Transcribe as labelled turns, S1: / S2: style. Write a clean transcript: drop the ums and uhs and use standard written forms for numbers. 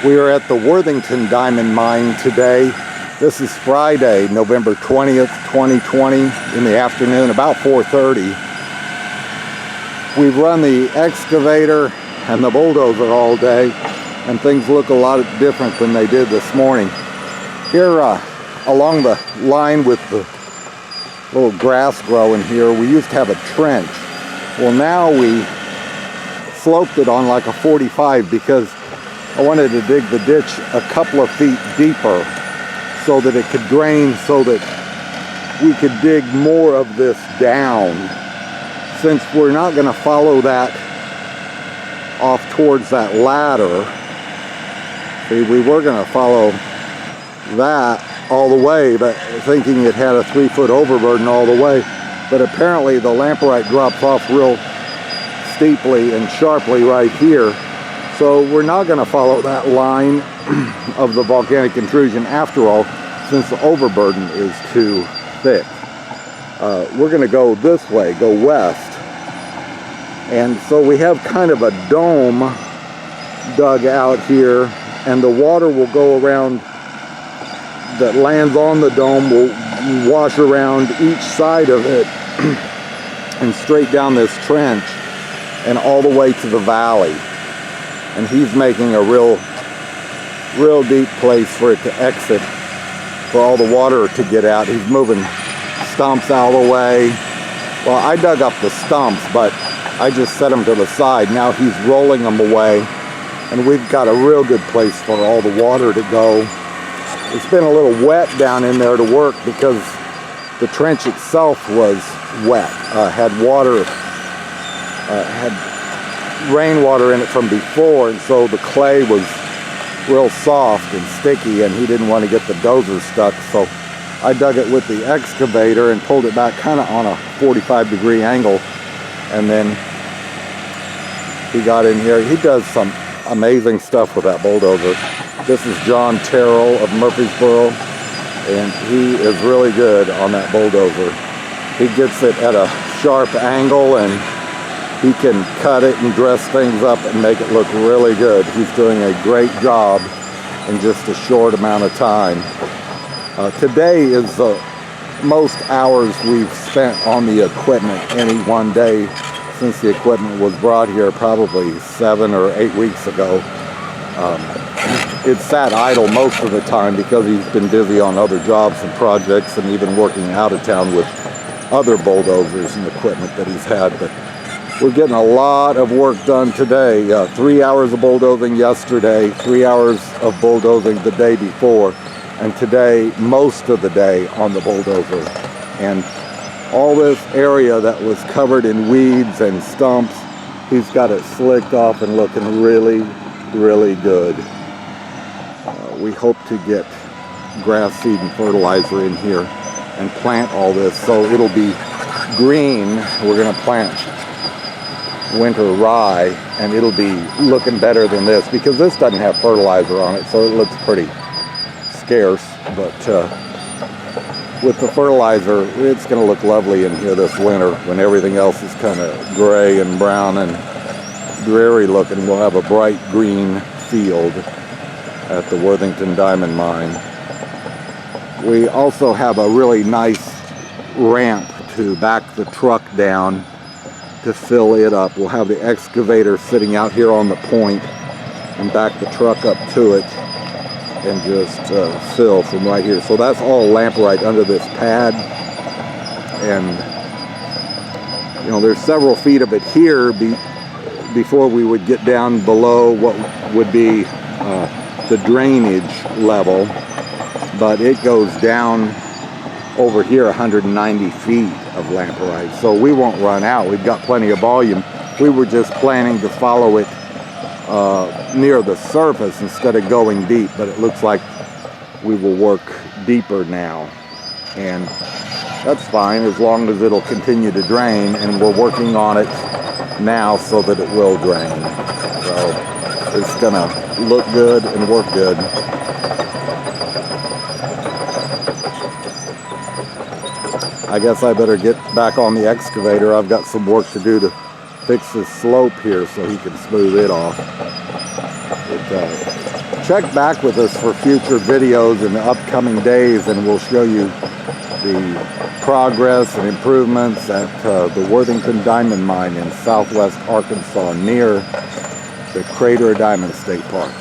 S1: We are at the Worthington diamond mine today. This is Friday, November 20th, 2020 in the afternoon, about 4:30. We've run the excavator and the bulldozer all day, and things look a lot different than they did this morning. Here along the line with the little grass growing here, we used to have a trench. Well, now we sloped it on like a 45 because I wanted to dig the ditch a couple of feet deeper so that it could drain, so that we could dig more of this down. Since we're not going to follow that off towards that ladder, see, we were going to follow that all the way, but thinking it had a 3-foot overburden all the way. But apparently the lamprite drops off real steeply and sharply right here. So we're not going to follow that line of the volcanic intrusion after all, since the overburden is too thick. We're going to go this way, go west. And so we have kind of a dome dug out here, and the water will go around, that lands on the dome, will wash around each side of it and straight down this trench and all the way to the valley. And he's making a real deep place for it to exit, for all the water to get out. He's moving stumps out of the way. Well, I dug up the stumps, but I just set them to the side. Now he's rolling them away, and we've got a real good place for all the water to go. It's been a little wet down in there to work because the trench itself was wet, had water, had rainwater in it from before, and so the clay was real soft and sticky, and he didn't want to get the dozer stuck. So I dug it with the excavator and pulled it back kind of on a 45-degree angle, and then he got in here. He does some amazing stuff with that bulldozer. This is John Terrell of Murfreesboro, and he is really good on that bulldozer. He gets it at a sharp angle, and he can cut it and dress things up and make it look really good. He's doing a great job in just a short amount of time. Today is the most hours we've spent on the equipment any one day since the equipment was brought here probably 7 or 8 weeks ago. It's sat idle most of the time because he's been busy on other jobs and projects, and even working out of town with other bulldozers and equipment that he's had. But we're getting a lot of work done today. 3 hours of bulldozing yesterday, 3 hours of bulldozing the day before, and today most of the day on the bulldozer. And all this area that was covered in weeds and stumps, he's got it slicked off and looking really, really good. We hope to get grass seed and fertilizer in here and plant all this so it'll be green. We're going to plant winter rye, and it'll be looking better than this because this doesn't have fertilizer on it, so it looks pretty scarce. But with the fertilizer, it's going to look lovely in here this winter when everything else is kind of gray and brown and dreary looking. We'll have a bright green field at the Worthington diamond mine. We also have a really nice ramp to back the truck down to fill it up. We'll have the excavator sitting out here on the point and back the truck up to it and just fill from right here. So that's all lamprite under this pad, and you know, there's several feet of it here before we would get down below what would be the drainage level, but it goes down over here 190 feet of lamprite, so we won't run out. We've got plenty of volume. We were just planning to follow it near the surface instead of going deep, but it looks like we will work deeper now, and that's fine as long as it'll continue to drain, and we're working on it now so that it will drain. So it's gonna look good and work good. I guess I better get back on the excavator. I've got some work to do to fix this slope here so he can smooth it off. It check back with us for future videos in the upcoming days, and we'll show you the progress and improvements at the Worthington Diamond Mine in southwest Arkansas near the Crater Diamond State Park.